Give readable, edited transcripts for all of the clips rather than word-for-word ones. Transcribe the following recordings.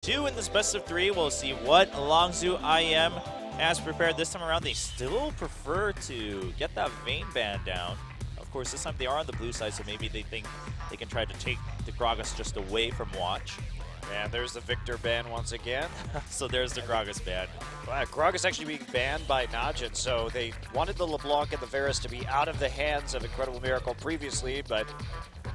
2 in this best of 3. We'll see what Longzhu IM has prepared this time around. They still prefer to get that Vayne ban down. Of course, this time they are on the blue side, so maybe they think they can try to take the Gragas just away from Watch. And there's the Victor ban once again. So there's the Gragas ban. Wow, Gragas actually being banned by NaJin, so they wanted the LeBlanc and the Varus to be out of the hands of Incredible Miracle previously, but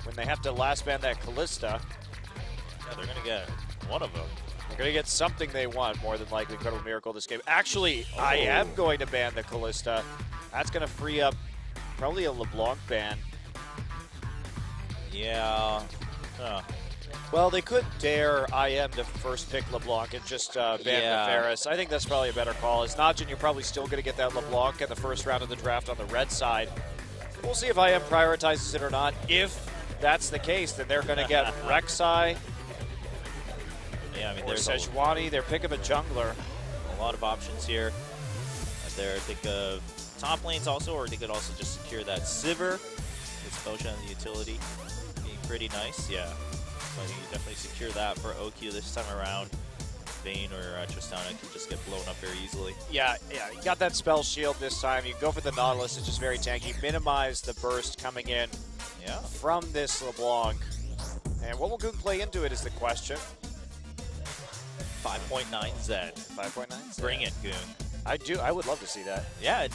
when they have to last ban that Kalista, yeah, they're going to get one of them. They're going to get something they want, more than likely Incredible Miracle this game. Actually, I am going to ban the Kalista. That's going to free up probably a LeBlanc ban. Yeah. Well, they could dare IM to first pick LeBlanc and just ban the Varus. I think that's probably a better call. As NaJin, you're probably still going to get that LeBlanc in the first round of the draft on the red side. We'll see if IM prioritizes it or not. If that's the case, then they're going to get Rek'Sai. Yeah, I mean, there's there's Sejuani, their pick of a jungler. a lot of options here. They're think of top lanes also, or they could also just secure that Sivir. With Potion and the utility being pretty nice, yeah. So I think you definitely secure that for OQ this time around. Vayne or Tristana can just get blown up very easily. Yeah, you got that spell shield this time. You go for the Nautilus, it's just very tanky. Minimize the burst coming in from this LeBlanc. And what will Goong play into it is the question. 5.9 Zed. 5.9 Zed. Bring it, Goong. I would love to see that. Yeah,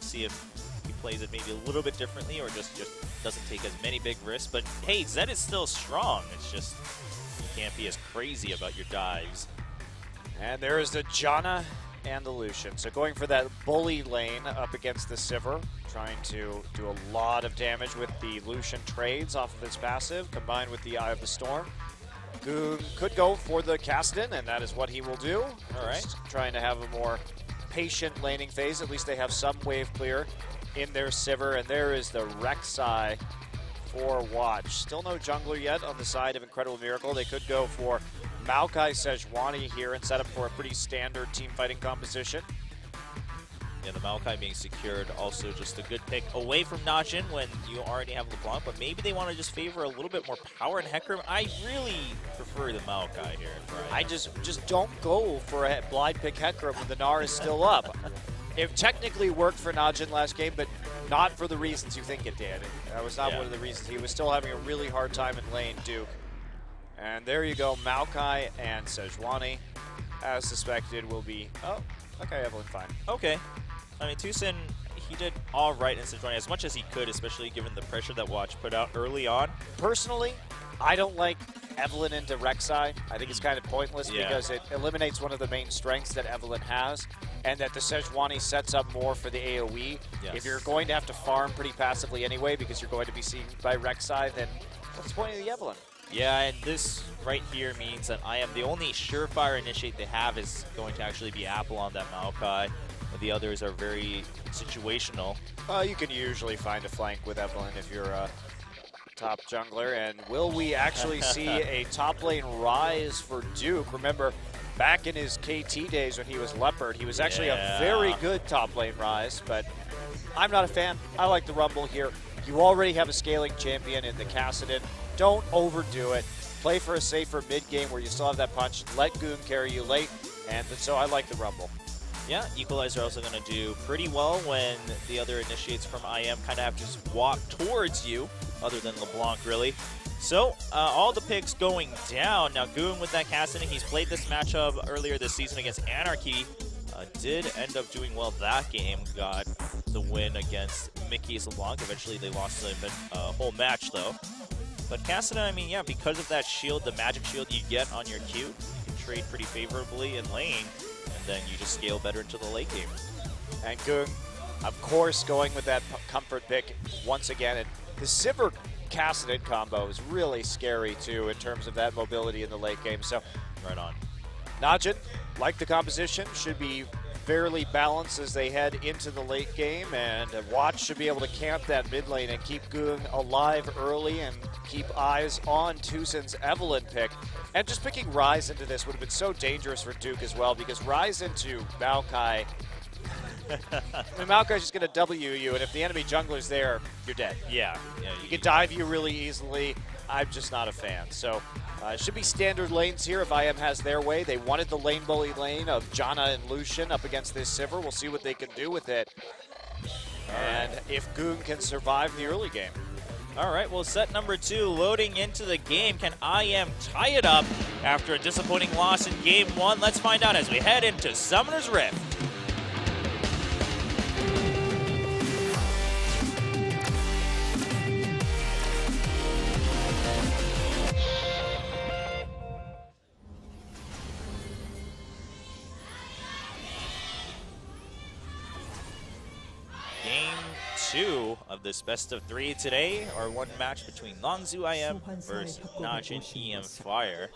see if he plays it maybe a little bit differently or just doesn't take as many big risks. But hey, Zed is still strong. It's just you can't be as crazy about your dives. And there is the Janna and the Lucian. So going for that bully lane up against the Sivir, trying to do a lot of damage with the Lucian trades off of his passive, combined with the Eye of the Storm. Goong could go for the Kassadin, and that is what he will do. All right. Just trying to have a more patient laning phase. At least they have some wave clear in their Sivir, and there is the Rek'Sai for Watch. Still no jungler yet on the side of Incredible Miracle. They could go for Maokai Sejuani here and set up for a pretty standard team fighting composition. Yeah, the Maokai being secured, also just a good pick away from NaJin when you already have LeBlanc, but maybe they want to just favor a little bit more power in Hecarim. I really prefer the Maokai here. I just don't go for a blind pick Hecarim when the Gnar is still up. It technically worked for NaJin last game, but not for the reasons you think it did. That was not one of the reasons. He was still having a really hard time in lane, Duke. And there you go, Maokai and Sejuani, as suspected, will be... Oh, okay, Evelyn, fine. Okay. I mean, Tucson, he did all right in Sejuani as much as he could, especially given the pressure that Watch put out early on. Personally, I don't like Evelyn into Rek'Sai. I think it's kind of pointless because it eliminates one of the main strengths that Evelyn has, and that the Sejuani sets up more for the AoE. Yes. If you're going to have to farm pretty passively anyway because you're going to be seen by Rek'Sai, then what's the point of the Evelyn? Yeah, and this right here means that I am the only surefire initiate they have is going to actually be Apple on that Maokai. The others are very situational. You can usually find a flank with Evelyn if you're a top jungler. And will we actually see a top lane rise for Duke? Remember, back in his KT days when he was Leopard, he was actually a very good top lane rise, but I'm not a fan. I like the Rumble here. You already have a scaling champion in the Kassadin. Don't overdo it. Play for a safer mid game where you still have that punch. Let Goong carry you late, and so I like the Rumble. Yeah, Equalizer also going to do pretty well when the other initiates from IM kind of have to just walk towards you, other than LeBlanc, really. So, all the picks going down. Now, Goong with that Kassadin, he's played this matchup earlier this season against Anarchy. Did end up doing well that game. Got the win against Mickey's LeBlanc. Eventually, they lost the whole match, though. But Kassadin, I mean, yeah, because of that shield, the magic shield you get on your Q, you can trade pretty favorably in lane. Then you just scale better into the late game. And Goong, of course, going with that comfort pick once again. And the Sivir Kassadin combo is really scary, too, in terms of that mobility in the late game. So, right on. NaJin, like the composition, should be fairly balanced as they head into the late game. And Watch should be able to camp that mid lane and keep Goong alive early and keep eyes on Tucson's Evelyn pick. And just picking Ryze into this would have been so dangerous for Duke as well, because Ryze into Maokai, I mean, Maokai's just going to W you, and if the enemy jungler's there, you're dead. Yeah. He can dive you really easily. I'm just not a fan. So it should be standard lanes here if IM has their way. They wanted the lane bully lane of Janna and Lucian up against this Sivir. We'll see what they can do with it. And if Goon can survive the early game. All right, well, set number 2 loading into the game. Can IM tie it up after a disappointing loss in game 1? Let's find out as we head into Summoner's Rift. Game 2 of this best of 3 today, or one match between Longzhu IM versus NaJin e-mFire.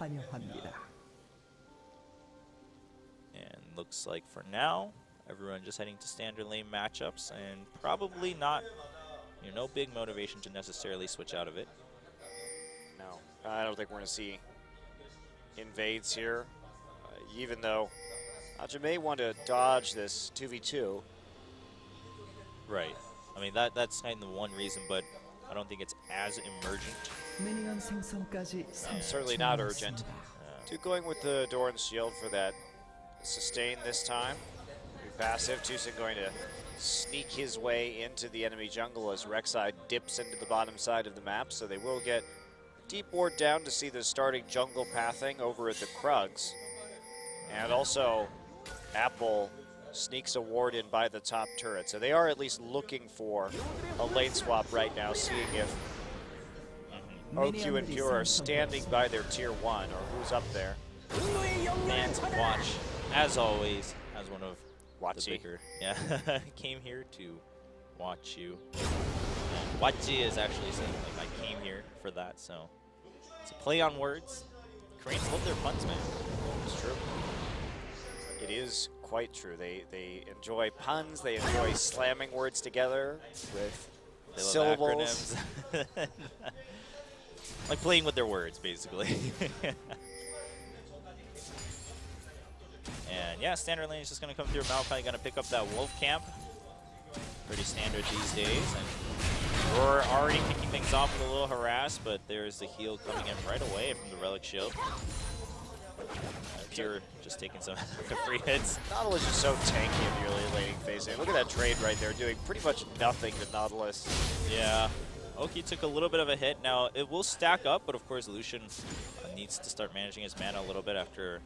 And looks like for now, everyone just heading to standard lane matchups, and probably not, no big motivation to necessarily switch out of it. No, I don't think we're going to see invades here, even though NaJin may want to dodge this 2v2. Right. I mean, that's kind of the one reason, but I don't think it's as emergent. Certainly not urgent. Duke going with the Doran's Shield for that sustain this time. Be passive. TuSin going to sneak his way into the enemy jungle as Rek'Sai dips into the bottom side of the map, so they will get deep ward down to see the starting jungle pathing over at the Krugs. And also, Apple sneaks a ward in by the top turret. So they are at least looking for a lane swap right now, seeing if OQ and Pure are standing by their tier 1 or who's up there. Man to watch, as always, as one of Watchy. the bigger. Yeah, came here to watch you. And Watchy is actually saying, like, I came here for that, so it's a play on words. Koreans love their puns, man. It's true. It is quite true. They enjoy puns. They enjoy slamming words together with syllables. Like playing with their words, basically. And yeah, standard lane is just going to come through. Maokai going to pick up that wolf camp. Pretty standard these days. And we're already kicking things off with a little harass, but there's the heal coming in right away from the Relic Shield. Pure just taking some free hits. Nautilus is so tanky in the early laning phase. Look at that trade right there, doing pretty much nothing to Nautilus. Yeah. Oki took a little bit of a hit. Now, it will stack up, but of course, Lucian needs to start managing his mana a little bit after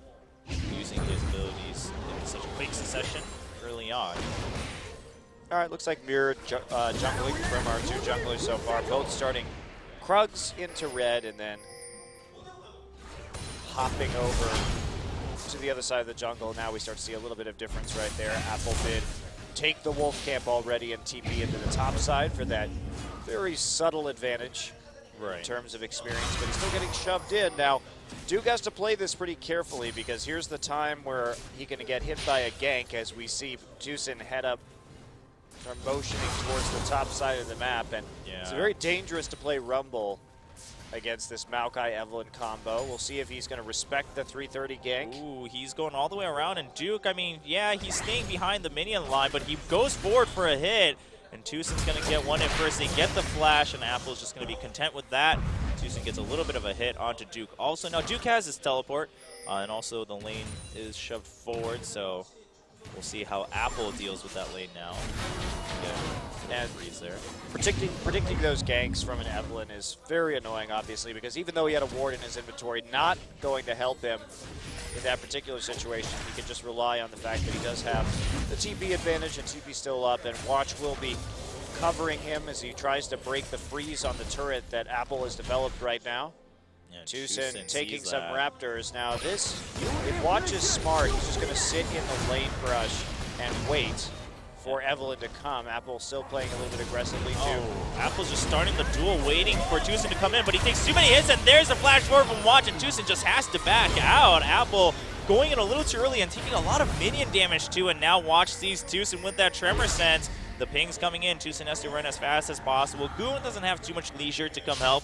using his abilities in such quick succession early on. All right, looks like mirror jungling from our 2 junglers so far, both starting Krugs into red and then hopping over to the other side of the jungle. Now we start to see a little bit of difference right there. Apple did take the wolf camp already and TP into the top side for that very subtle advantage in terms of experience, but he's still getting shoved in. Now, Duke has to play this pretty carefully because here's the time where he's going to get hit by a gank as we see TuSin head up, start motioning towards the top side of the map, and it's very dangerous to play Rumble against this Maokai-Evelynn combo. We'll see if he's going to respect the 330 gank. Ooh, he's going all the way around, and Duke, I mean, yeah, he's staying behind the minion line, but he goes forward for a hit, and TuSin's going to get one hit first. They get the flash, and Apple's just going to be content with that. TuSin gets a little bit of a hit onto Duke also. Now, Duke has his teleport, and also the lane is shoved forward, so we'll see how Apple deals with that lane now. And there. Predicting those ganks from an Evelynn is very annoying, obviously, because even though he had a ward in his inventory, not going to help him in that particular situation. He can just rely on the fact that he does have the TP advantage and TP still up, and Watch will be covering him as he tries to break the freeze on the turret that Apple has developed right now. Yeah, TuSin taking some Raptors. Now this, if Watch is smart, he's just going to sit in the lane brush and wait for Evelynn to come. Apple still playing a little bit aggressively too. Oh, Apple's just starting the duel, waiting for TuSin to come in, but he takes too many hits, and there's a flash forward from Watch, and TuSin just has to back out. Apple going in a little too early and taking a lot of minion damage too, and now Watch sees TuSin with that Tremor Sense. The ping's coming in. TuSin has to run as fast as possible. Goon doesn't have too much leisure to come help,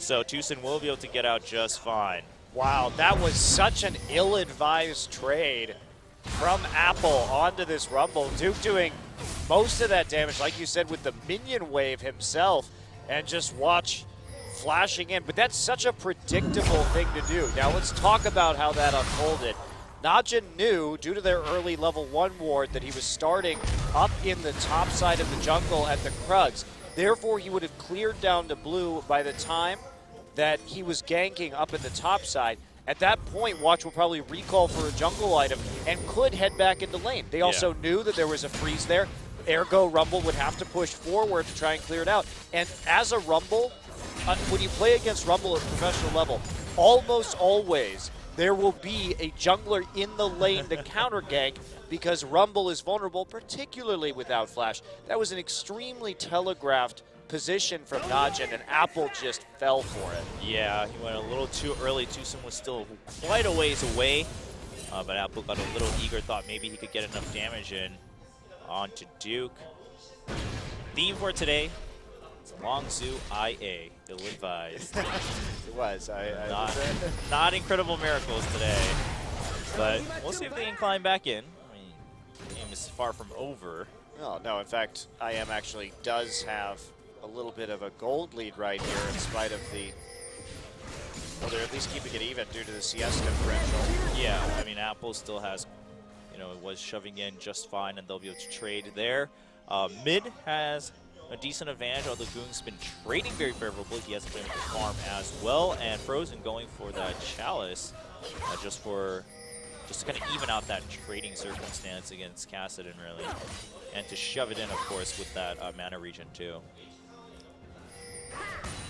so TuSin will be able to get out just fine. Wow, that was such an ill-advised trade from Apple onto this Rumble. Duke doing most of that damage, like you said, with the minion wave himself, and just Watch flashing in, but that's such a predictable thing to do. Now let's talk about how that unfolded. NaJin knew, due to their early level 1 ward, that he was starting up in the top side of the jungle at the Krugs. Therefore, he would have cleared down to blue by the time that he was ganking up at the top side. At that point, Watch will probably recall for a jungle item and could head back into lane. They also knew that there was a freeze there. Ergo, Rumble would have to push forward to try and clear it out. And as a Rumble, when you play against Rumble at professional level, almost always there will be a jungler in the lane to counter gank because Rumble is vulnerable, particularly without flash. That was an extremely telegraphed position from NaJin, and Apple just fell for it. Yeah, he went a little too early. TuSim was still quite a ways away, but Apple got a little eager, thought maybe he could get enough damage in. On to Duke. Theme for today, Longzhu IA, ill-advised. It was. Not incredible miracles today, but we'll see if they can climb back in. I mean, the game is far from over. No, in fact, IM actually does have a little bit of a gold lead right here in spite of the... Well, they're at least keeping it even due to the CS differential. Yeah, I mean, Apple still has, you know, it was shoving in just fine, and they'll be able to trade there. Mid has a decent advantage, although Goong's been trading very favorably. He hasn't been able to farm as well, and Frozen going for that Chalice just to kind of even out that trading circumstance against Kassadin, really, and to shove it in, of course, with that mana regen too.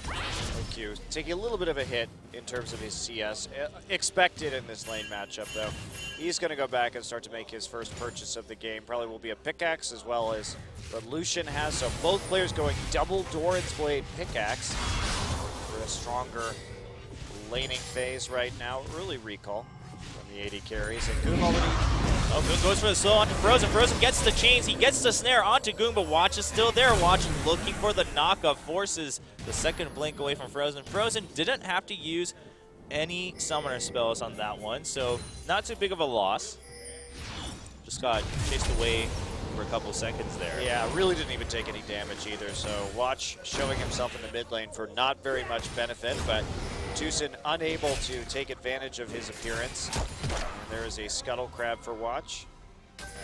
OQ taking a little bit of a hit in terms of his CS. Expected in this lane matchup, though. He's going to go back and start to make his first purchase of the game. Probably will be a pickaxe as well as what Lucian has. So both players going double Doran's Blade pickaxe for a stronger laning phase right now. Early recall from the 80 carries. And Goong already... Oh, Goong goes for the slow onto Frozen. Frozen gets the chains. He gets the snare onto Goong, but Watch is still there. Watch looking for the knockup, forces the second blink away from Frozen. Frozen didn't have to use any summoner spells on that one, so not too big of a loss. Just got chased away for a couple seconds there. Yeah, really didn't even take any damage either, so Watch showing himself in the mid lane for not very much benefit, but TuSim unable to take advantage of his appearance. And there is a Scuttle Crab for Watch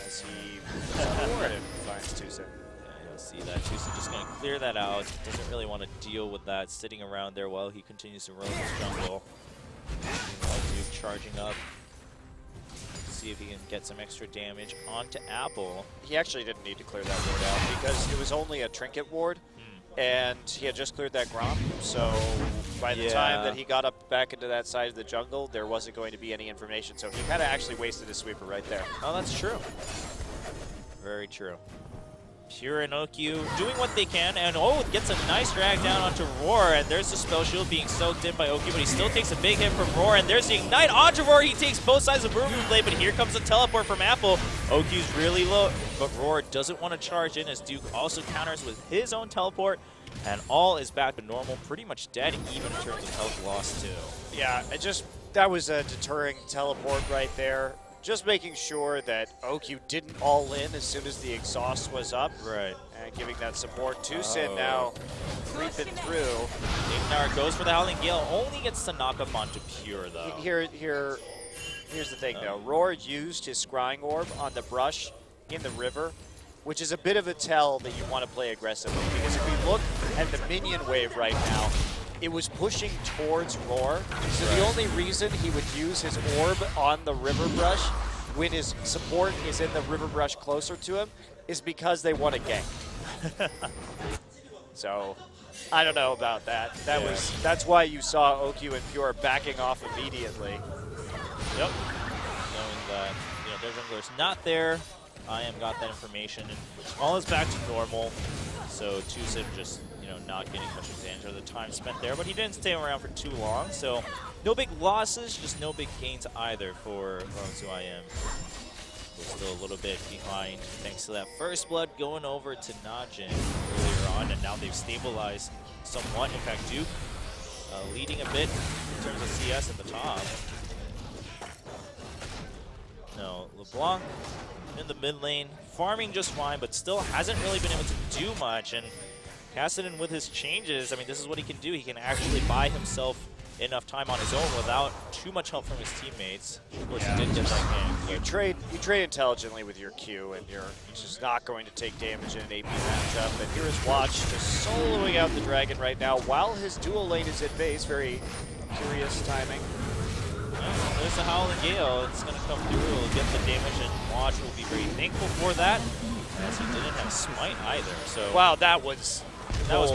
as he moves forward and finds TuSim. Yeah, you'll see that. TuSim just going to clear that out. Doesn't really want to deal with that sitting around there while he continues to roam his jungle. Duke charging up. See if he can get some extra damage onto Apple. He actually didn't need to clear that ward out because it was only a trinket ward. And he had just cleared that Grom, so by the time that he got up back into that side of the jungle, there wasn't going to be any information. So he kind of actually wasted his sweeper right there. Oh, that's true. Very true. Pure and OQ doing what they can, and gets a nice drag down onto Roar, and there's the spell shield being soaked in by OQ, but he still takes a big hit from Roar, and there's the Ignite onto Roar. He takes both sides of Movement Blade, but here comes the teleport from Apple. OQ's really low, but Roar doesn't want to charge in as Duke also counters with his own teleport, and all is back to normal, pretty much dead even in terms of health loss too. Yeah, that was a deterring teleport right there. Just making sure that OQ didn't all in as soon as the exhaust was up. Right. And giving that support. TuSim now creeping through. Ignar goes for the Howling Gale, only gets to knock up onto Pure though. Here's the thing though. Roar used his Scrying Orb on the brush in the river, which is a bit of a tell that you want to play aggressively. Because if we look at the minion wave right now, it was pushing towards Roar, so the only reason he would use his orb on the river brush when his support is in the river brush closer to him is because they want to gank. So, I don't know about that. That's why you saw OQ and Pure backing off immediately. Yep. Knowing that their jungler's not there, IM got that information, and all is back to normal. So TuSim just not getting much advantage of the time spent there, but he didn't stay around for too long, so no big losses, just no big gains either for Longzhu IM. We're still a little bit behind thanks to that first blood going over to NaJin earlier on, and now they've stabilized somewhat. In fact, Duke leading a bit in terms of CS at the top. No, LeBlanc in the mid lane, farming just fine, but still hasn't really been able to do much, and Cassidy with his changes, I mean, this is what he can do. He can actually buy himself enough time on his own without too much help from his teammates. Of course, he did get that game. You trade intelligently with your Q, and you're just not going to take damage in an AP matchup. And here is Watch just soloing out the Dragon right now while his dual lane is at base. Very curious timing. Well, there's the Howling Gale. It's going to come through. It'll get the damage, and Watch will be very thankful for that, as he didn't have Smite either. So wow, that was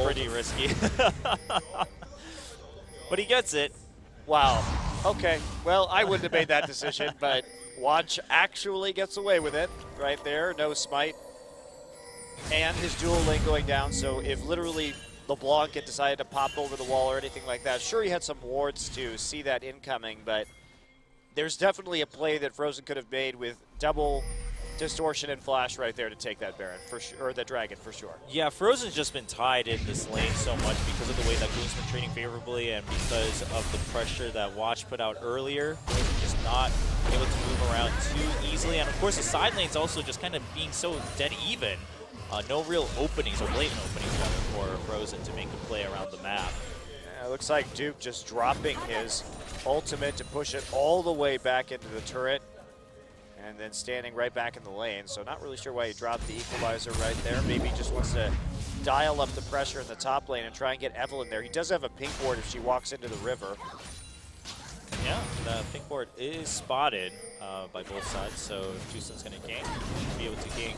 pretty risky. But he gets it. Wow. Okay. Well, I wouldn't have made that decision, but Watch actually gets away with it right there. No Smite. And his dual lane going down, so if literally LeBlanc had decided to pop over the wall or anything like that, sure, he had some wards to see that incoming, but there's definitely a play that Frozen could have made with double distortion and flash right there to take that Baron for sure, or the Dragon for sure. Yeah, Frozen's just been tied in this lane so much because of the way that Goon's been trading favorably and because of the pressure that Watch put out earlier. Frozen just not able to move around too easily, and of course the side lane's also just kind of being so dead even. No real openings or blatant openings for Frozen to make a play around the map. Yeah, it looks like Duke just dropping his ultimate to push it all the way back into the turret, and then standing right back in the lane. So not really sure why he dropped the equalizer right there. Maybe he just wants to dial up the pressure in the top lane and try and get Evelynn there. He does have a pink ward if she walks into the river. Yeah, the pink ward is spotted by both sides, so Tucson's going to gank. Be able to gank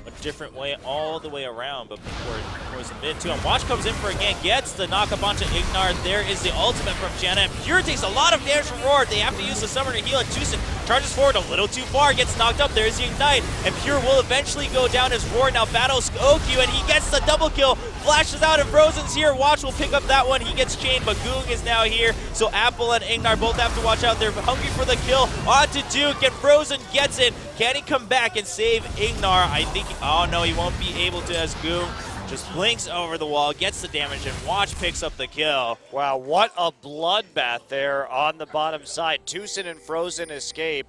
a different way all the way around, but pink ward was in mid too. And Watch comes in for a gank, gets the knock up onto Ignar. There is the ultimate from Janna. Pure takes a lot of damage from Roar. They have to use the summoner to heal, and Tucson charges forward a little too far, gets knocked up. There's the Ignite, and Pure will eventually go down as Roar now battles OQ, and he gets the double kill, flashes out, and Frozen's here. Watch will pick up that one. He gets chained, but Goong is now here, so Apple and Ignar both have to watch out. They're hungry for the kill onto Duke, and Frozen gets it. Can he come back and save Ignar? I think, oh no, he won't be able to, as Goong just blinks over the wall, gets the damage, and Watch picks up the kill. Wow, what a bloodbath there on the bottom side. Tucson and Frozen escape,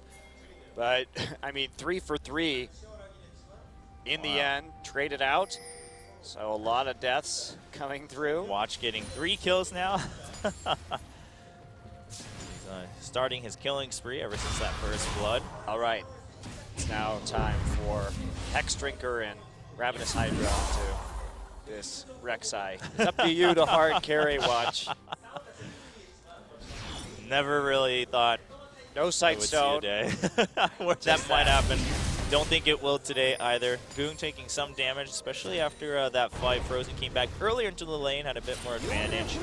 but I mean, 3 for 3 in the end, traded out. So a lot of deaths coming through. Watch getting 3 kills now. Starting his killing spree ever since that first blood. All right, it's now time for Hex Drinker and Ravenous Hydra to this Rek'Sai. It's up to you to hard carry, Watch. Never really thought no sight stone where that might happen. Don't think it will today either. Goong taking some damage, especially after that fight. Frozen came back earlier into the lane, had a bit more advantage.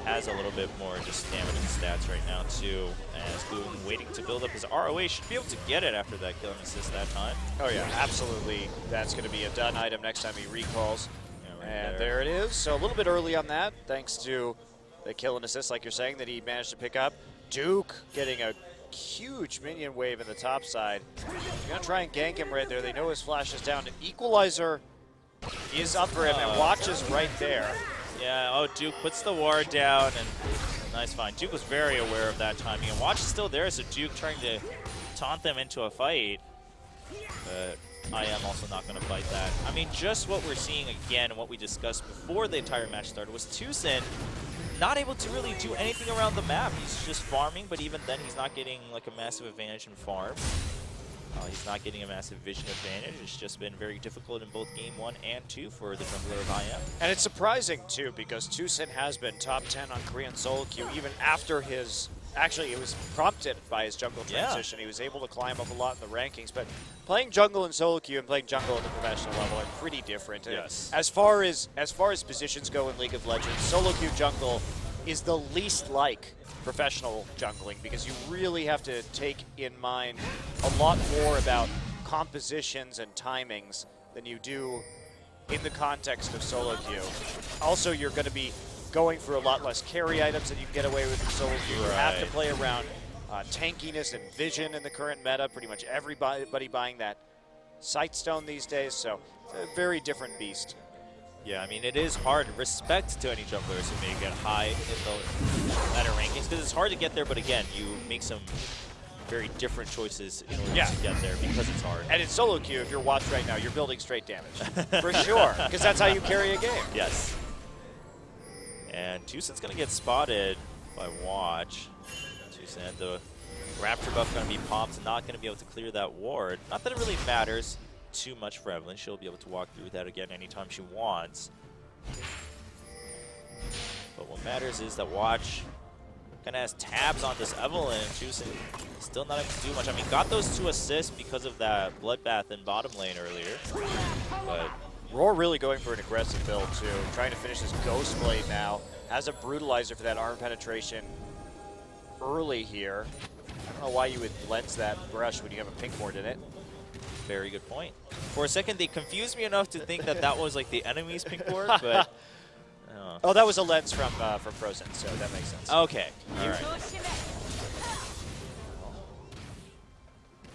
Has a little bit more just damage and stats right now too. As Goong waiting to build up his ROA, should be able to get it after that killing assist that time. Oh yeah, absolutely. That's going to be a done item next time he recalls. Yeah, right and there it is. So a little bit early on that, thanks to the kill and assist, like you're saying, that he managed to pick up. Duke getting a huge minion wave in the top side. They're going to try and gank him right there. They know his flash is down. An equalizer is up for him, and Watch is right there. Yeah, oh, Duke puts the ward down, and nice find. Duke was very aware of that timing, and Watch is still there, so Duke trying to taunt them into a fight. But I am also not going to fight that. I mean, just what we're seeing again, and what we discussed before the entire match started, was Tucson not able to really do anything around the map. He's just farming, but even then he's not getting like a massive advantage in farm. He's not getting a massive vision advantage. It's just been very difficult in both game 1 and 2 for the jungler of IM. And it's surprising too, because Tucson has been top 10 on Korean solo queue even after his, actually it was prompted by his jungle transition. Yeah. He was able to climb up a lot in the rankings, but playing jungle in solo queue and playing jungle at the professional level are pretty different. Yes. As far as positions go in League of Legends, solo queue jungle is the least like professional jungling, because you really have to take in mind a lot more about compositions and timings than you do in the context of solo queue. Also, you're going to be going for a lot less carry items that you can get away with in solo queue. You have to play around tankiness and vision in the current meta. Pretty much everybody buying that Sightstone these days, so it's a very different beast. Yeah, I mean, it is hard. Respect to any junglers who may get high in the meta rankings, because it's hard to get there, but again, you make some very different choices in order to get there because it's hard. And in solo queue, if you're watched right now, you're building straight damage. For sure, because that's how you carry a game. Yes. And TuSin's going to get spotted by Watch. TuSin, the Raptor buff going to be popped, not going to be able to clear that ward. Not that it really matters too much for Evelyn. She'll be able to walk through that again anytime she wants. But what matters is that Watch kind of has tabs on this Evelyn, and TuSin still not able to do much. I mean, got those 2 assists because of that bloodbath in bottom lane earlier. But Roar really going for an aggressive build too, trying to finish this Ghost Blade now. Has a Brutalizer for that arm penetration early here. I don't know why you would lens that brush when you have a pink ward in it. Very good point. For a second, they confused me enough to think that that was like the enemy's pink ward, but... Oh, that was a lens from Frozen, so that makes sense. Okay, all right.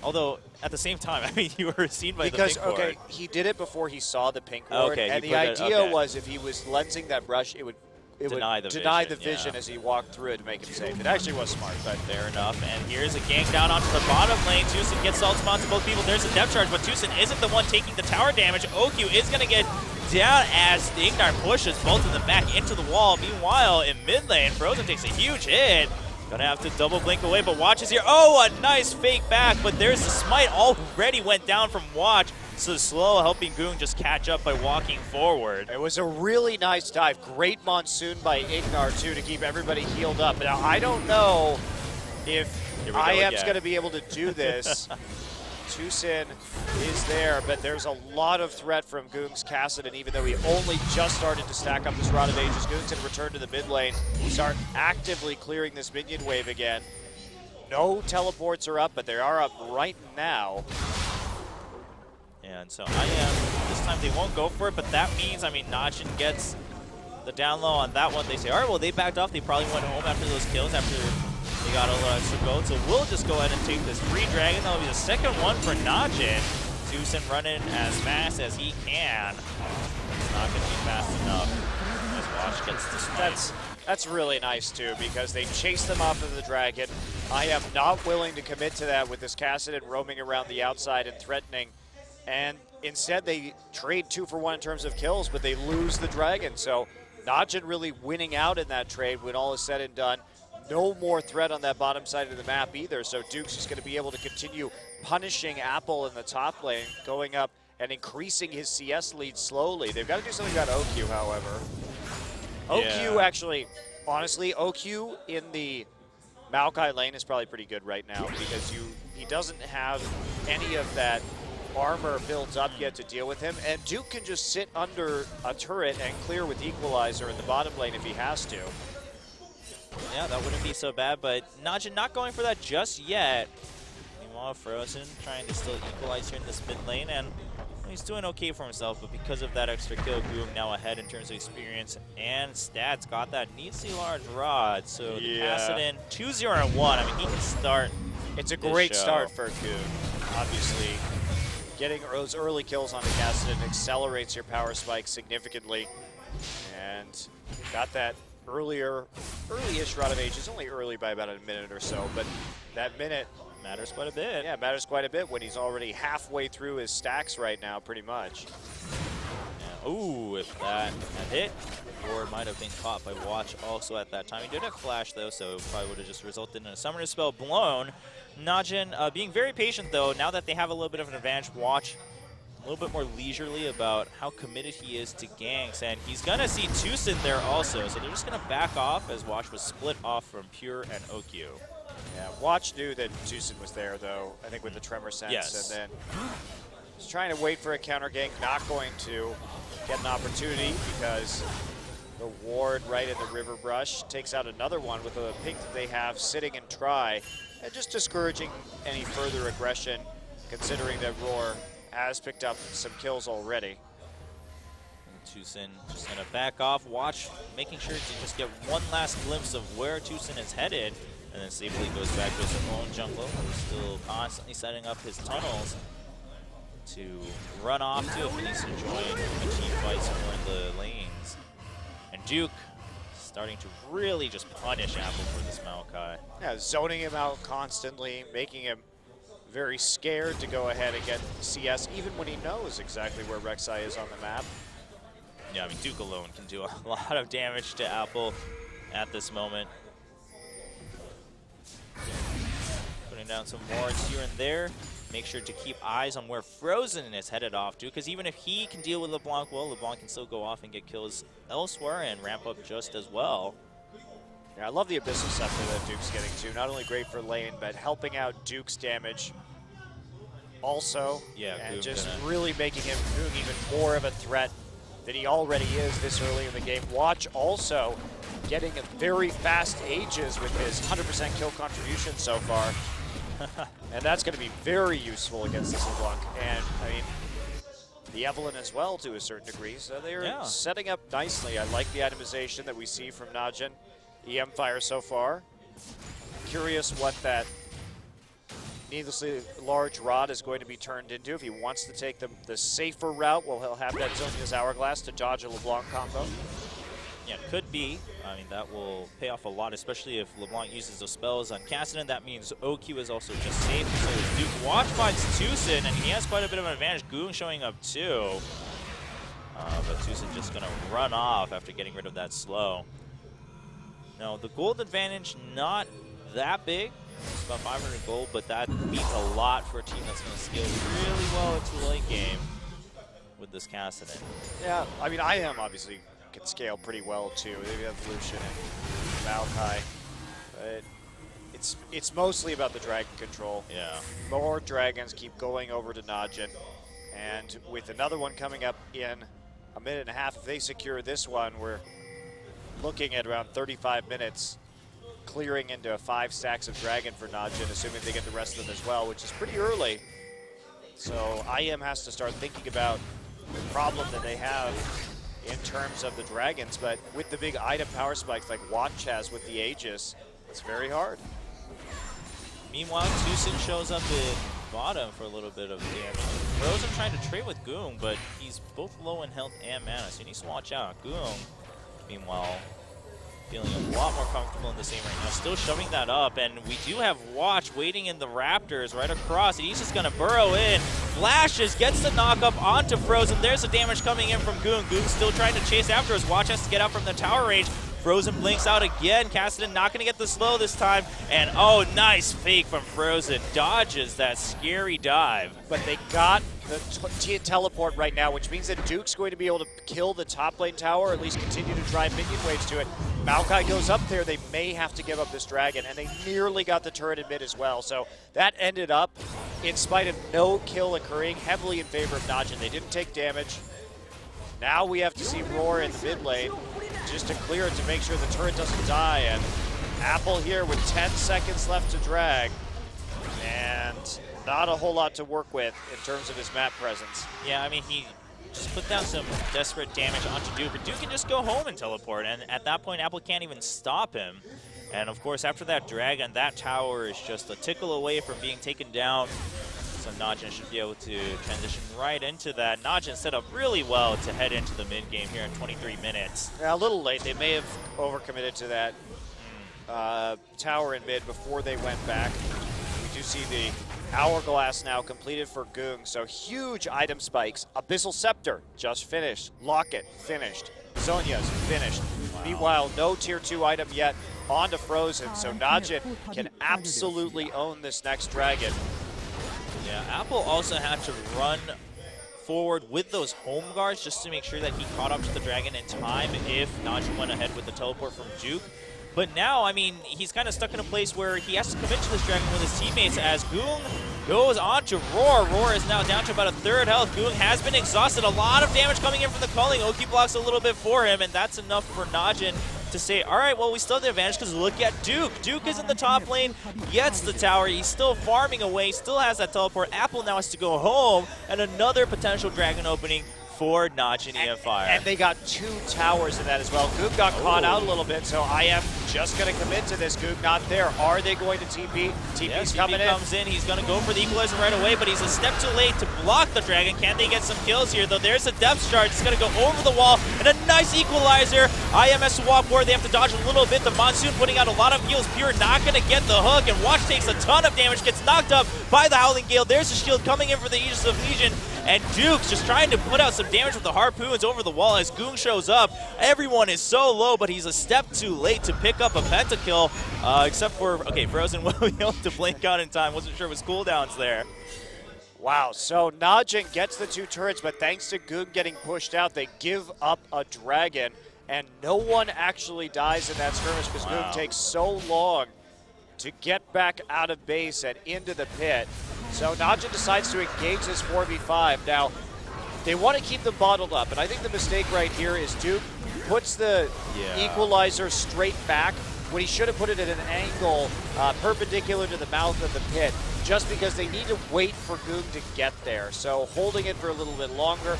Although, at the same time, I mean, you were seen by the pink ward. Okay, he did it before he saw the pink ward, and the idea was if he was lensing that brush, it would deny the vision as he walked through it to make him safe. It actually was smart, but fair enough. And here's a gank down onto the bottom lane. TuSin gets ult onto both people. There's a depth charge, but TuSin isn't the one taking the tower damage. OQ is going to get down as the Ignite pushes both of them back into the wall. Meanwhile, in mid lane, Frozen takes a huge hit. Gonna have to double blink away, but Watch is here. Oh, a nice fake back, but there's the smite already went down from Watch. So slow, helping Goong just catch up by walking forward. It was a really nice dive. Great Monsoon by Ignar, too, to keep everybody healed up. Now, I don't know if IM's going to be able to do this. TuSin is there, but there's a lot of threat from Goong's Kassadin, even though he only just started to stack up this Rod of Ages. Goong's going to return to the mid lane, start actively clearing this minion wave again. No teleports are up, but they are up right now. And so this time they won't go for it, but that means, I mean, NaJin gets the down low on that one. They say, all right, well, they backed off. They probably went home after those kills, after they got a little extra gold. So we'll just go ahead and take this free dragon. That'll be the second one for NaJin. TuSin running as fast as he can. It's not going to be fast enough as Watch gets the smite. That's really nice, too, because they chased them off of the dragon. I am not willing to commit to that with this Kassadin roaming around the outside and threatening. And instead, they trade 2 for 1 in terms of kills, but they lose the dragon. So NaJin really winning out in that trade when all is said and done. No more threat on that bottom side of the map either. So Duke's just going to be able to continue punishing Apple in the top lane, going up and increasing his CS lead slowly. They've got to do something about OQ, however. OQ actually, honestly, OQ in the Maokai lane is probably pretty good right now because he doesn't have any of that armor builds up yet to deal with him, and Duke can just sit under a turret and clear with Equalizer in the bottom lane if he has to. Yeah, that wouldn't be so bad, but NaJin not going for that just yet. Meanwhile, Frozen trying to still equalize here in this mid lane, and he's doing okay for himself, but because of that extra kill, Goong now ahead in terms of experience and stats. Got that needs the large rod, so the Kassadin 2-0-1. I mean, he can start. It's a great start for Goong, obviously. Getting those early kills on the Kassadin accelerates your power spike significantly. And got that early-ish Rod of Ages, only early by about a minute or so, but that minute matters quite a bit. Yeah, matters quite a bit when he's already halfway through his stacks right now, pretty much. Yeah. Ooh, if that had hit, or might have been caught by Watch also at that time. He did have Flash, though, so probably would have just resulted in a Summoner Spell blown. NaJin being very patient, though, now that they have a little bit of an advantage. Watch a little bit more leisurely about how committed he is to ganks, and he's going to see TuSin there also, so they're just going to back off as Watch was split off from Pure and OQ. Yeah, Watch knew that TuSin was there, though, I think with the Tremor sense, and then he's trying to wait for a counter gank, not going to get an opportunity because the ward right in the River Brush takes out another one with a pink that they have sitting in try, and just discouraging any further aggression, considering that Roar has picked up some kills already. TuSin just going to back off. Watch making sure to just get one last glimpse of where TuSin is headed, and then safely goes back to his own jungle, who's still constantly setting up his tunnels to run off to if he needs to join a team fight somewhere in the lanes. And Duke starting to really just punish Apple for this Maokai. Yeah, zoning him out constantly, making him very scared to go ahead and get CS, even when he knows exactly where Rek'Sai is on the map. Yeah, I mean, Duke alone can do a lot of damage to Apple at this moment. Putting down some wards here and there. Make sure to keep eyes on where Frozen is headed off to, because even if he can deal with LeBlanc well, LeBlanc can still go off and get kills elsewhere and ramp up just as well. Yeah, I love the Abyssal Scepter that Duke's getting to. Not only great for lane, but helping out Duke's damage also. Yeah, and just really making him even more of a threat than he already is this early in the game. Watch also getting a very fast Aegis with his 100% kill contribution so far. And that's going to be very useful against this LeBlanc. And, I mean, the Evelyn as well to a certain degree. So they're setting up nicely. I like the itemization that we see from NaJin e-mFire so far. Curious what that needlessly large rod is going to be turned into. If he wants to take the safer route, well, he'll have that Zhonya's Hourglass to dodge a LeBlanc combo. Yeah, it could be. I mean, that will pay off a lot, especially if LeBlanc uses those spells on Cassidy. That means OQ is also just safe. So as Duke Watch finds Tucson, and he has quite a bit of an advantage. Goong showing up too. But Tucson just going to run off after getting rid of that slow. Now, the gold advantage, not that big. It's about 500 gold, but that means a lot for a team that's going to scale really well into the late game with this Cassidy. Yeah, I mean, IM obviously can scale pretty well too. They have Lucian and Maokai. But it's mostly about the dragon control. Yeah. More dragons keep going over to NaJin. And with another one coming up in a minute and a half, if they secure this one, we're looking at around 35 minutes clearing into 5 stacks of dragon for NaJin, assuming they get the rest of them as well, which is pretty early. So IM has to start thinking about the problem that they have in terms of the dragons, but with the big item power spikes like Watch has with the Aegis, it's very hard. Meanwhile, Tucson shows up at bottom for a little bit of damage. Frozen trying to trade with Goong, but he's both low in health and mana, so he needs to watch out. Goong, meanwhile, feeling a lot more comfortable in this game right now. Still shoving that up, and we do have Watch waiting in the Raptors right across, and he's just going to burrow in. Flashes, gets the knock up onto Frozen. There's the damage coming in from Goong. Goong still trying to chase after us. Watch has to get out from the tower range. Frozen blinks out again. Cassidy not going to get the slow this time. And oh, nice fake from Frozen. Dodges that scary dive. But they got the teleport right now, which means that Duke's going to be able to kill the top lane tower, or at least continue to drive minion waves to it. Maokai goes up there. They may have to give up this dragon, and they nearly got the turret in mid as well. So that ended up, in spite of no kill occurring, heavily in favor of NaJin. They didn't take damage. Now we have to see Roar in the mid lane just to clear it to make sure the turret doesn't die. And Apple here with 10 seconds left to drag. And not a whole lot to work with in terms of his map presence. Yeah, I mean, he just put down some desperate damage onto Duke, but Duke can just go home and teleport, and at that point, Apple can't even stop him. And of course, after that dragon, that tower is just a tickle away from being taken down. So NaJin should be able to transition right into that. NaJin set up really well to head into the mid game here in 23 minutes. Yeah, a little late. They may have overcommitted to that tower in mid before they went back. We do see the Hourglass now completed for Goong, so huge item spikes. Abyssal Scepter just finished. Locket finished. Zhonya's finished. Wow. Meanwhile, no tier 2 item yet. On to Frozen, so NaJin can absolutely own this next dragon. Yeah, Apple also had to run forward with those home guards just to make sure that he caught up to the dragon in time if NaJin went ahead with the teleport from Duke. But now, I mean, he's kind of stuck in a place where he has to commit to this dragon with his teammates as Goong goes on to Roar. Roar is now down to about a third health. Goong has been exhausted. A lot of damage coming in from the culling. Oki blocks a little bit for him, and that's enough for NaJin to say, all right, well, we still have the advantage because look at Duke. Duke is in the top lane, gets the tower. He's still farming away, still has that teleport. Apple now has to go home, and another potential dragon opening for NaJin e-mFire. And they got 2 towers in that as well. Goong got caught out a little bit, so IM just going to commit to this. Goog not there. Are they going to TP? TP's coming in. Comes in. He's going to go for the equalizer right away, but he's a step too late to block the Dragon. Can they get some kills here, though? There's a depth charge. It's going to go over the wall, and a nice equalizer. IM has to walk forward. They have to dodge a little bit. The Monsoon putting out a lot of heals. Pure not going to get the hook, and Watch takes a ton of damage, gets knocked up by the Howling Gale. There's a shield coming in for the Aegis of Legion, and Duke's just trying to put out some damage with the harpoons over the wall as Goong shows up. Everyone is so low, but he's a step too late to pick up a pentakill, except for, okay, Frozen will be able to blink out in time. Wasn't sure it was cooldowns there. Wow, so NaJin gets the 2 turrets, but thanks to Goog getting pushed out, they give up a Dragon, and no one actually dies in that skirmish because Goog takes so long to get back out of base and into the pit. So NaJin decides to engage this 4v5. Now, they want to keep them bottled up, and I think the mistake right here is Duke puts the equalizer straight back when he should have put it at an angle perpendicular to the mouth of the pit, just because they need to wait for Goog to get there. So holding it for a little bit longer,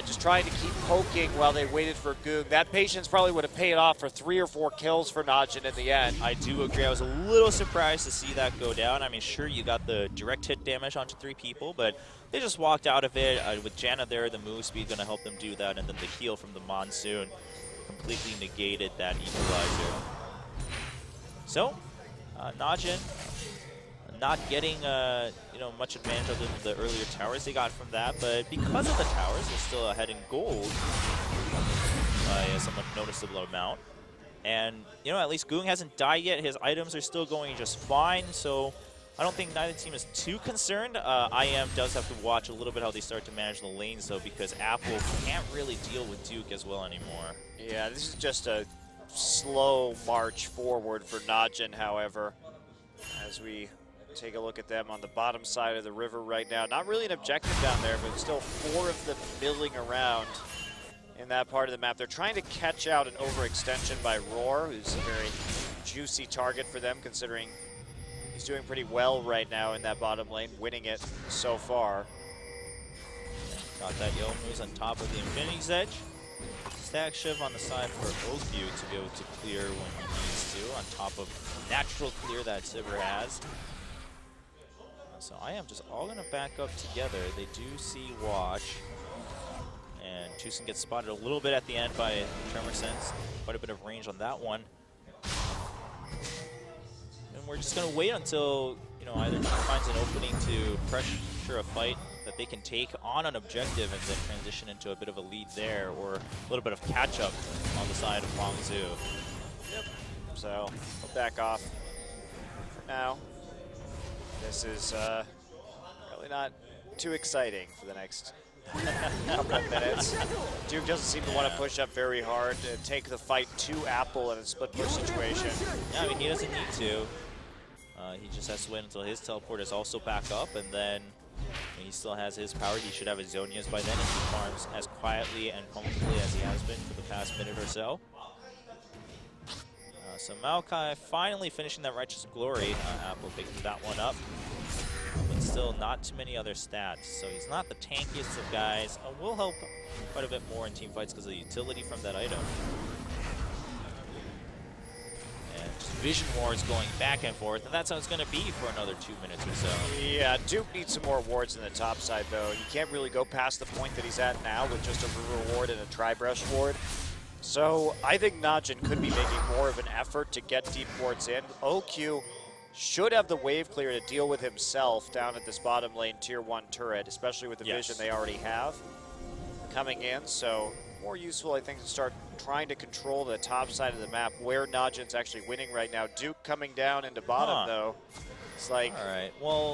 just trying to keep poking while they waited for Goog. That patience probably would have paid off for 3 or 4 kills for NaJin in the end. I do agree. I was a little surprised to see that go down. I mean, sure, you got the direct hit damage onto 3 people, but they just walked out of it. With Janna there, the move speed going to help them do that, and then the heal from the Monsoon completely negated that equalizer. So, NaJin not getting much advantage other than the earlier towers they got from that, but because of the towers, they're still ahead in gold by a somewhat noticeable amount. And at least Goong hasn't died yet. His items are still going just fine, so I don't think neither team is too concerned. IM does have to watch a little bit how they start to manage the lanes, though, because Apple can't really deal with Duke as well anymore. Yeah, this is just a slow march forward for NaJin, however, as we take a look at them on the bottom side of the river right now. Not really an objective down there, but still 4 of them milling around in that part of the map. They're trying to catch out an overextension by Roar, who's a very juicy target for them, considering he's doing pretty well right now in that bottom lane, winning it so far. Got that Yo moves on top of the Infinity's Edge. Stack Shiv on the side for Oku to be able to clear when he needs to, on top of natural clear that Sivir has. So IM just all going to back up together. They do see Watch. And Tucson gets spotted a little bit at the end by Tremor Sense. Quite a bit of range on that one. And we're just going to wait until, either team finds an opening to pressure a fight that they can take on an objective and then transition into a bit of a lead there, or a little bit of catch-up on the side of Hangzhou. Yep. So we'll back off for now. This is really not too exciting for the next couple of minutes. Duke doesn't seem to want to push up very hard to take the fight to Apple in a split push situation. Yeah, I mean, he doesn't need to. He just has to wait until his teleport is also back up, and then when he still has his power, he should have his Zonias by then, and he farms as quietly and comfortably as he has been for the past minute or so. So Maokai finally finishing that Righteous Glory. Apple picking that one up, but still not too many other stats. So he's not the tankiest of guys. Will help quite a bit more in team fights because of the utility from that item. And just Vision Wars going back and forth, and that's how it's going to be for another 2 minutes or so. Yeah, Duke needs some more wards in the top side, though. You can't really go past the point that he's at now with just a River Ward and a Tri-Brush Ward. So I think NaJin could be making more of an effort to get deep wards in. OQ should have the wave clear to deal with himself down at this bottom lane tier 1 turret, especially with the vision they already have coming in. So more useful, I think, to start trying to control the top side of the map where NaJin's actually winning right now. Duke coming down into bottom, though. It's like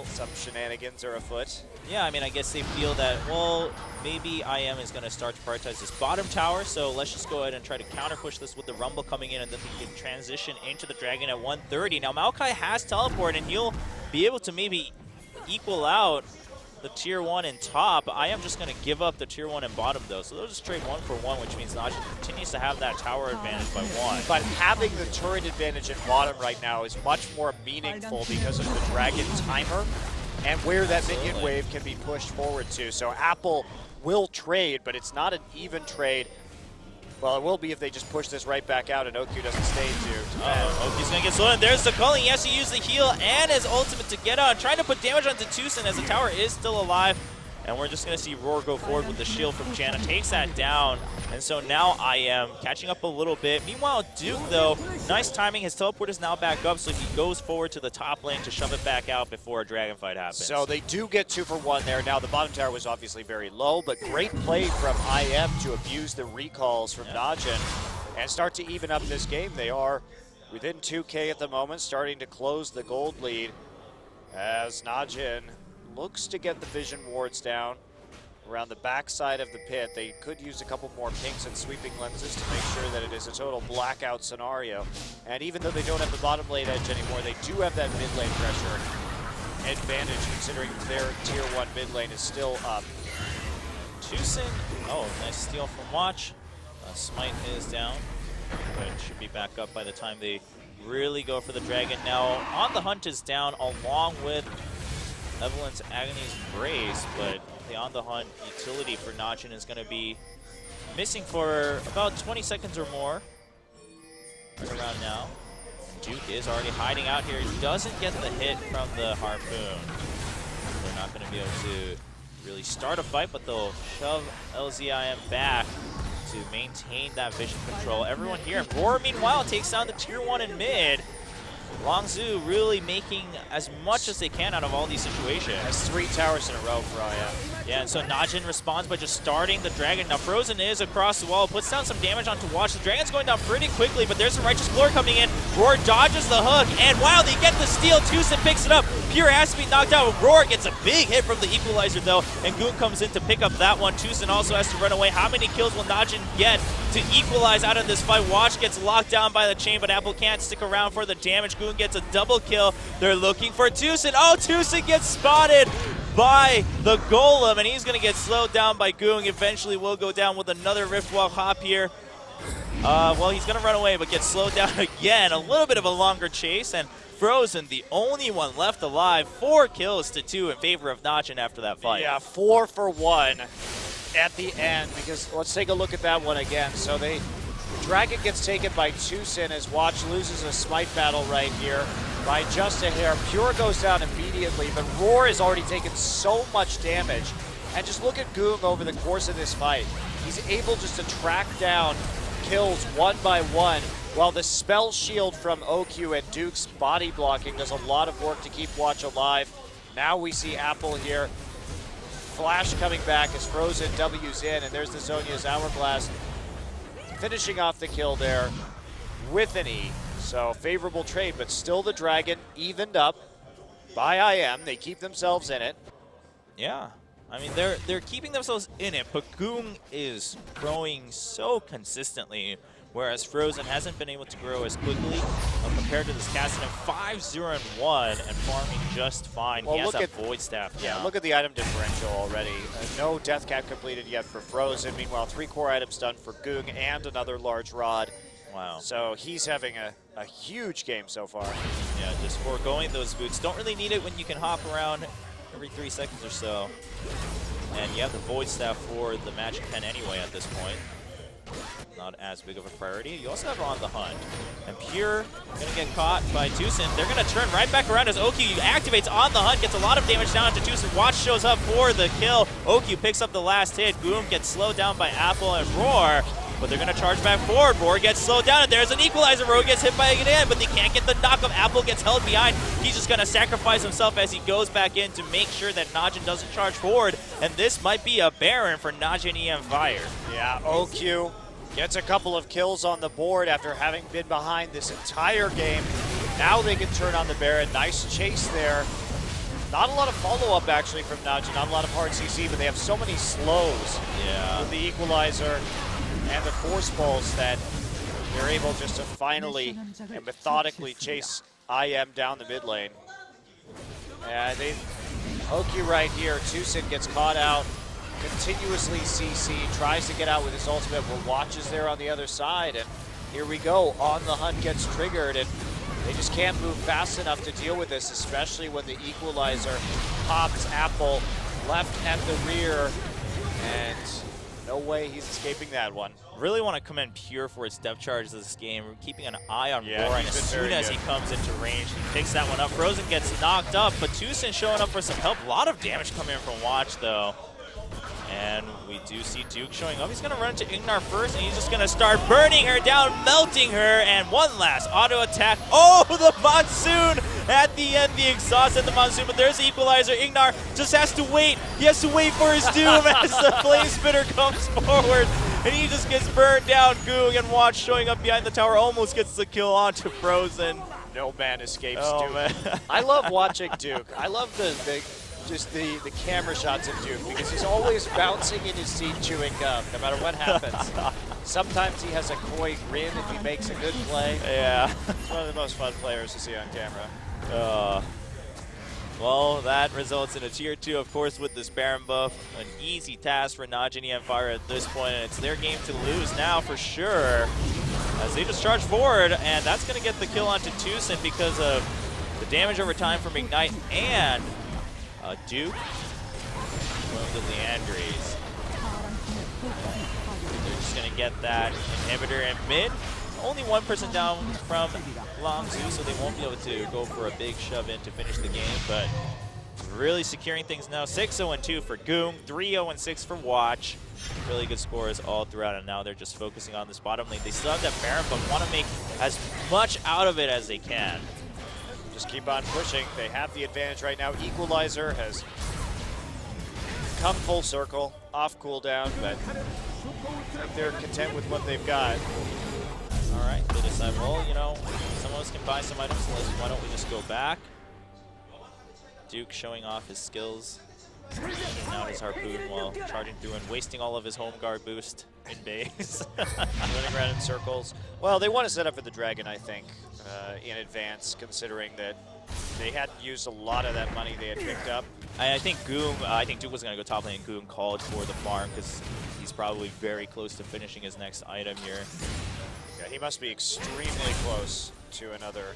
some shenanigans are afoot. Yeah, I mean, I guess they feel that, well, maybe IM is going to start to prioritize this bottom tower, so let's just go ahead and try to counter-push this with the Rumble coming in, and then they can transition into the Dragon at 130. Now, Maokai has teleport, and you'll be able to maybe equal out the tier 1 in top. IM just going to give up the tier 1 in bottom, though, so they'll just trade 1 for 1, which means NaJin continues to have that tower advantage by 1. But having the turret advantage at bottom right now is much more meaningful because of the Dragon timer and where that minion wave can be pushed forward to. So Apple will trade, but it's not an even trade. Well, it will be if they just push this right back out and OQ doesn't stay to defend. Oki's going to get slowed in. There's the culling. He has to use the heal and his ultimate to get on. Trying to put damage onto TaeJin as the tower is still alive. And we're just going to see Roar go forward with the shield from Janna. Takes that down. And so now IM catching up a little bit. Meanwhile, Duke, though, nice timing. His teleport is now back up, so he goes forward to the top lane to shove it back out before a dragon fight happens. So they do get 2 for 1 there. Now, the bottom tower was obviously very low, but great play from IM to abuse the recalls from NaJin and start to even up this game. They are within 2K at the moment, starting to close the gold lead as NaJin looks to get the vision wards down around the backside of the pit. They could use a couple more pinks and sweeping lenses to make sure that it is a total blackout scenario. And even though they don't have the bottom lane edge anymore, they do have that mid lane pressure advantage, considering their tier 1 mid lane is still up. TaeJin, oh, nice steal from Watch. Smite is down, but should be back up by the time they really go for the dragon. Now, On the Hunt is down along with Evelyn's Agony's Brace, but the On the Hunt utility for NaJin is going to be missing for about 20 seconds or more. Right around now. Duke is already hiding out here. He doesn't get the hit from the Harpoon. They're not going to be able to really start a fight, but they'll shove LZIM back to maintain that vision control. Everyone here. Roar, meanwhile, takes down the tier 1 in mid. Longzhu really making as much as they can out of all these situations. Has 3 towers in a row for IM. Yeah, and so NaJin responds by just starting the dragon. Now Frozen is across the wall, puts down some damage onto Watch. The dragon's going down pretty quickly, but there's some Righteous Glory coming in. Roar dodges the hook, and wow, they get the steal. TaeJin picks it up. Pure has to be knocked out. Roar gets a big hit from the equalizer though, and Goon comes in to pick up that one. TaeJin also has to run away. How many kills will NaJin get to equalize out of this fight? Watch gets locked down by the chain, but Apple can't stick around for the damage. Goon gets a double kill. They're looking for TaeJin. Oh, TaeJin gets spotted by the Golem, and he's going to get slowed down by Goong. Eventually will go down with another Riftwalk hop here. Well, he's going to run away, but gets slowed down again. A little bit of a longer chase, and Frozen, the only one left alive. 4 kills to 2 in favor of NaJin after that fight. Yeah, 4 for 1 at the end, because let's take a look at that one again. So the dragon gets taken by TaeJin as Watch loses a smite battle right here by just a hair. Pure goes down immediately, but Roar has already taken so much damage. And just look at Goong over the course of this fight. He's able just to track down kills one by one, while the spell shield from OQ and Duke's body blocking does a lot of work to keep Watch alive. Now we see Apple here. Flash coming back as Frozen W's in, and there's the Zhonya's Hourglass finishing off the kill there with an E. So favorable trade, but still the dragon evened up by IM. They keep themselves in it. Yeah. I mean, they're keeping themselves in it, but Goong is growing so consistently, whereas Frozen hasn't been able to grow as quickly compared to this Cassidy. 5-0-1 and farming just fine. Well, he has look that at Void Staff now. Yeah, look at the item differential already. No Death Cap completed yet for Frozen. Meanwhile, 3 core items done for Goong and another large rod. Wow. So he's having a huge game so far. Yeah, just foregoing those boots. Don't really need it when you can hop around every 3 seconds or so. And you have the Void Staff for the Magic Pen anyway at this point. Not as big of a priority. You also have On the Hunt. And Pure going to get caught by TaeJin. They're going to turn right back around as OQ activates On the Hunt, gets a lot of damage down to TaeJin. Watch shows up for the kill. OQ picks up the last hit. Boom gets slowed down by Apple and Roar. But they're going to charge back forward. Roar gets slowed down, and there's an equalizer. Roar gets hit by it in, but they can't get the knockup. Apple gets held behind. He's just going to sacrifice himself as he goes back in to make sure that NaJin doesn't charge forward. And this might be a Baron for NaJin e-mFire. Yeah, OQ gets a couple of kills on the board after having been behind this entire game. Now they can turn on the Baron. Nice chase there. Not a lot of follow-up, actually, from NaJin. Not a lot of hard CC, but they have so many slows with the equalizer and the force pulse that they're able just to finally and methodically chase IM down the mid lane. And OQ right here. TaeJin gets caught out, continuously CC, tries to get out with his ultimate, but Watch is there on the other side. And here we go. On the Hunt gets triggered, and they just can't move fast enough to deal with this, especially when the equalizer pops Apple left at the rear. And No way he's escaping that one. Really want to commend Pure for its depth charges this game. We're keeping an eye on Roar, and as soon as he comes into range, he picks that one up. Frozen gets knocked up, but TuSin showing up for some help. A lot of damage coming in from Watch, though. And we do see Duke showing up. He's going to run into Ignar first, and he's just going to start burning her down, melting her, and one last auto attack. Oh, the Monsoon at the end, the exhaust and the Monsoon, but there's the equalizer. Ignar just has to wait. He has to wait for his doom as the Flame Spitter comes forward, and he just gets burned down. Goong and Watch showing up behind the tower, almost gets the kill onto Frozen. No man escapes Duke. Man. I love watching Duke. I love the camera shots of Duke because he's always bouncing in his seat chewing gum, no matter what happens. Sometimes he has a coy grin if he makes a good play. Yeah. He's one of the most fun players to see on camera. Well, that results in a tier 2, of course, with this Baron buff. An easy task for NaJin e-mFire at this point, and it's their game to lose now for sure. As they just charge forward, and that's going to get the kill onto TuSin because of the damage over time from Ignite and Duke from the Leandries. They're just going to get that inhibitor in mid. Only one person down from Longzhu, so they won't be able to go for a big shove in to finish the game, but really securing things now. 6-0-2 for Goong, 3-0-6 for Watch. Really good scores all throughout, and now they're just focusing on this bottom lane. They still have that Baron, but want to make as much out of it as they can. Just keep on pushing. They have the advantage right now. Equalizer has come full circle, off cooldown, but I think they're content with what they've got. All right, they decide, well, you know, some of us can buy some items, so why don't we just go back? Duke showing off his skills, shooting out his harpoon while charging through and wasting all of his home guard boost in base. Running around in circles. Well, they want to set up for the Dragon, I think, in advance, considering that they hadn't used a lot of that money they had picked up. I think Duke was going to go top lane, and Goong called for the farm because he's probably very close to finishing his next item here. Yeah, he must be extremely close to another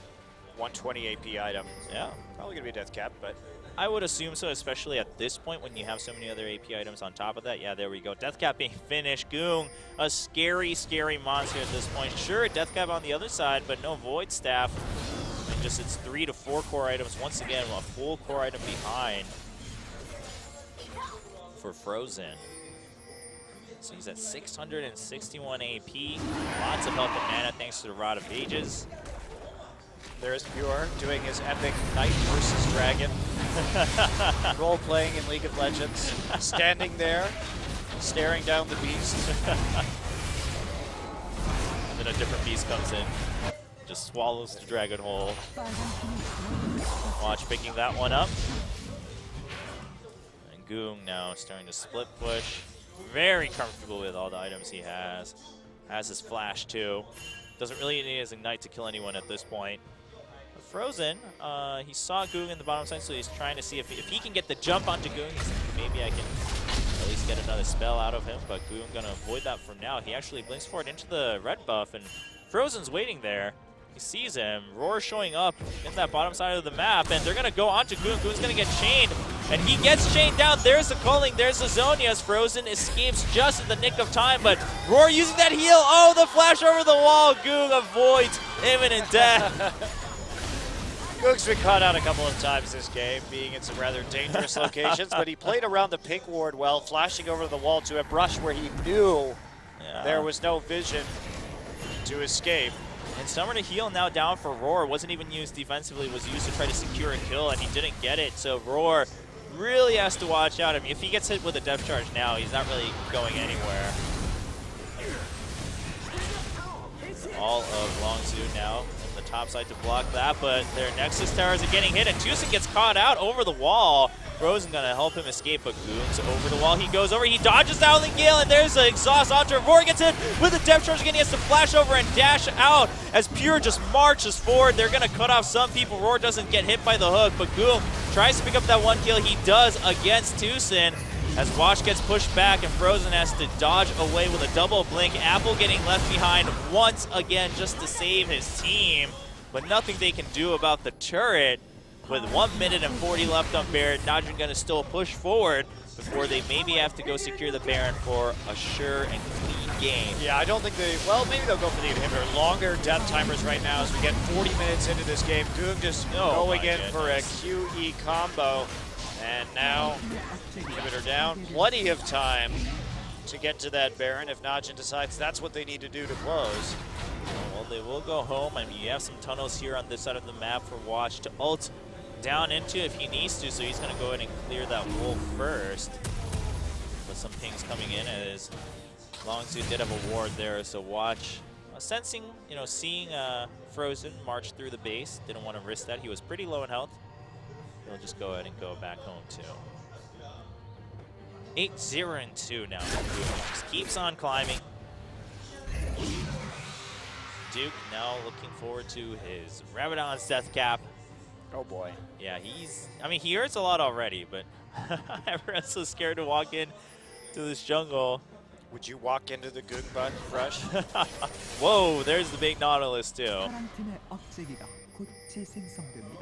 120 AP item. Yeah. Probably going to be a death cap, but... I would assume so, especially at this point when you have so many other AP items on top of that. Yeah, there we go. Death cap being finished. Goong, a scary, scary monster at this point. Sure, Death cap on the other side, but no Void Staff. And just it's 3 to 4 core items. Once again, a full core item behind for Frozen. So he's at 661 AP. Lots of health and mana thanks to the Rod of Ages. There's Pure doing his epic Knight versus Dragon. Role-playing in League of Legends. Standing there, staring down the beast. And then a different beast comes in. Just swallows the dragon whole. Watch picking that one up. And Goong now starting to split push. Very comfortable with all the items he has. Has his flash too. Doesn't really need his ignite to kill anyone at this point. But Frozen, he saw Goong in the bottom side, so he's trying to see if he can get the jump onto Goong. He's thinking maybe I can at least get another spell out of him, but Goong gonna avoid that from now. He actually blinks forward into the red buff, and Frozen's waiting there. He sees him. Roar showing up in that bottom side of the map, and they're going to go onto Goong. Goong's going to get chained, and he gets chained down. There's the culling. There's the Zonias. Frozen escapes just in the nick of time, but Roar using that heal. Oh, the flash over the wall. Goong avoids imminent death. Goong's been caught out a couple of times this game, being in some rather dangerous locations, but he played around the pink ward well, flashing over the wall to a brush where he knew there was no vision to escape. And Summer to heal now down for Roar. Wasn't even used defensively, was used to try to secure a kill, and he didn't get it. So Roar really has to watch out. I mean, if he gets hit with a depth charge now, he's not really going anywhere. All of Longzhu now on the top side to block that, but their Nexus towers are getting hit, and TuSin gets caught out over the wall. Frozen gonna help him escape, but Goong's over the wall. He goes over, he dodges out the Gale, and there's an exhaust onto Roar. Gets hit with a depth charge again. He has to flash over and dash out as Pure just marches forward. They're gonna cut off some people. Roar doesn't get hit by the hook, but Goong tries to pick up that one kill. He does against TuSin as Watch gets pushed back, and Frozen has to dodge away with a double blink. Apple getting left behind once again just to save his team, but nothing they can do about the turret. With 1 minute and 40 left on Barrett, NaJin gonna still push forward. before they maybe have to go secure the Baron for a sure and clean game. Yeah, I don't think well, maybe they'll go for the inhibitor. Longer death timers right now as we get 40 minutes into this game. Goong just going in for a QE combo. And now, inhibitor down. Plenty of time to get to that Baron if NaJin decides that's what they need to do to close. Well, they will go home. I mean, you have some tunnels here on this side of the map for Watch to ult down into if he needs to, so he's going to go ahead and clear that wolf first. But some pings coming in as Longzhu did have a ward there, so Watch sensing, seeing Frozen march through the base. Didn't want to risk that. He was pretty low in health. He'll just go ahead and go back home too. 8-0-2 now. Just keeps on climbing. Duke now looking forward to his Rabadon's death cap. Oh boy. Yeah, he hurts a lot already, but everyone's so scared to walk in to this jungle. Would you walk into the Goong butt fresh? Whoa, there's the big Nautilus too.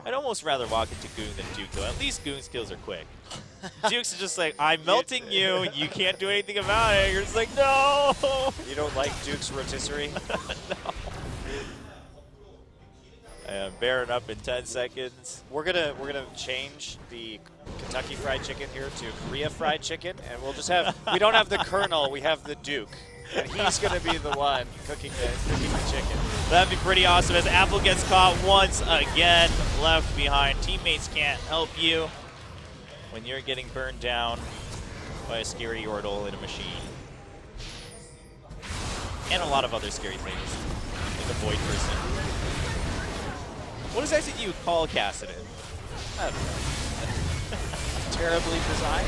I'd almost rather walk into Goong than Duke though. At least Goong's kills are quick. Duke's just like, I'm melting you, you can't do anything about it. You're just like, no! You don't like Duke's rotisserie? No. Baron up in 10 seconds. We're gonna change the Kentucky Fried Chicken here to Korea Fried Chicken, and we'll just have, we don't have the Colonel, we have the Duke. And he's gonna be the one cooking the chicken. That'd be pretty awesome as Apple gets caught once again, left behind. Teammates can't help you when you're getting burned down by a scary Yordle in a machine. And a lot of other scary things, like a Void person. What exactly do you call Kassadin? I don't know. Terribly designed.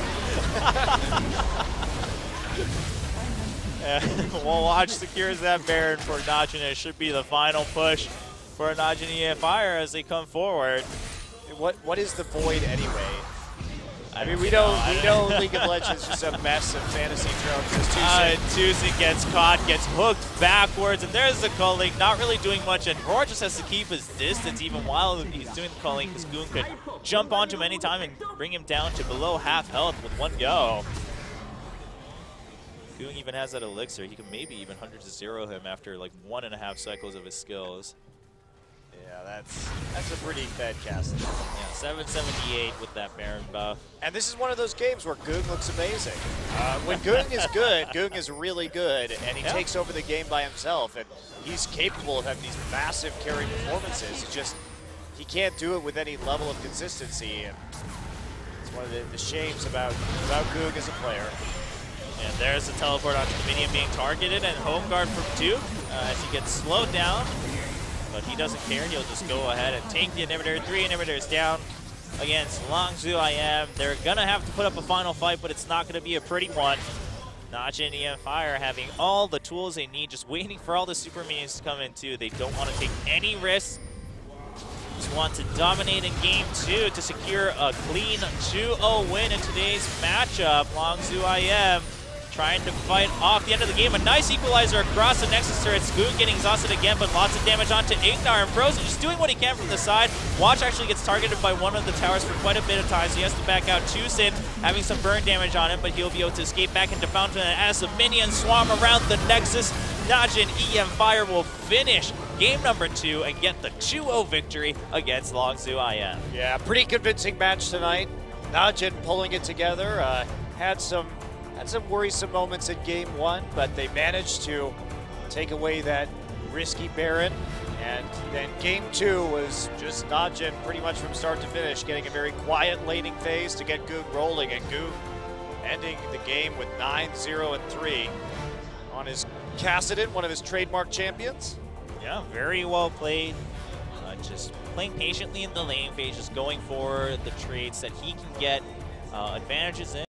Well, Watch secures that Baron for NaJin. It should be the final push for NaJin e-mFire as they come forward. What is the Void anyway? I mean, we know League of Legends is just a mess of fantasy tropes. Tucson gets caught, gets hooked backwards, and there's the culling, not really doing much, and Roar just has to keep his distance even while he's doing the culling, because Goong could jump onto him anytime and bring him down to below half health with one go. Goong even has that elixir. He can maybe even 100-0 him after like 1.5 cycles of his skills. Yeah, that's a pretty fed cast. Yeah, 778 with that Baron buff. And this is one of those games where Goong looks amazing. When Goong is good, Goong is really good, and he takes over the game by himself, and he's capable of having these massive carry performances. It's just, he can't do it with any level of consistency, and it's one of the shames about Goong as a player. And there's the teleport onto the minion being targeted, and home guard from Duke as he gets slowed down. But he doesn't care. He'll just go ahead and take the inhibitor. 3 inhibitors down against Longzhu IM. They're going to have to put up a final fight, but it's not going to be a pretty one. NaJin e-mFire having all the tools they need, just waiting for all the super minions to come in too. They don't want to take any risks. Just want to dominate in game 2 to secure a clean 2-0 win in today's matchup. Longzhu IM trying to fight off the end of the game. A nice equalizer across the Nexus turret. Goong getting exhausted again, but lots of damage onto Ignar. And Frozen just doing what he can from the side. Watch actually gets targeted by one of the towers for quite a bit of time, so he has to back out. Tucson having some burn damage on him, but he'll be able to escape back into Fountain. And as the minions swarm around the Nexus, NaJin e-mFire will finish game number 2 and get the 2-0 victory against Longzhu IM. Yeah, pretty convincing match tonight. NaJin pulling it together. Had some worrisome moments in game 1, but they managed to take away that risky Baron. And then game 2 was just NaJin pretty much from start to finish, getting a very quiet laning phase to get Goong rolling, and Goong ending the game with 9-0-3 on his Kassadin, one of his trademark champions. Yeah, very well played. Just playing patiently in the lane phase, just going for the trades that he can get advantages in.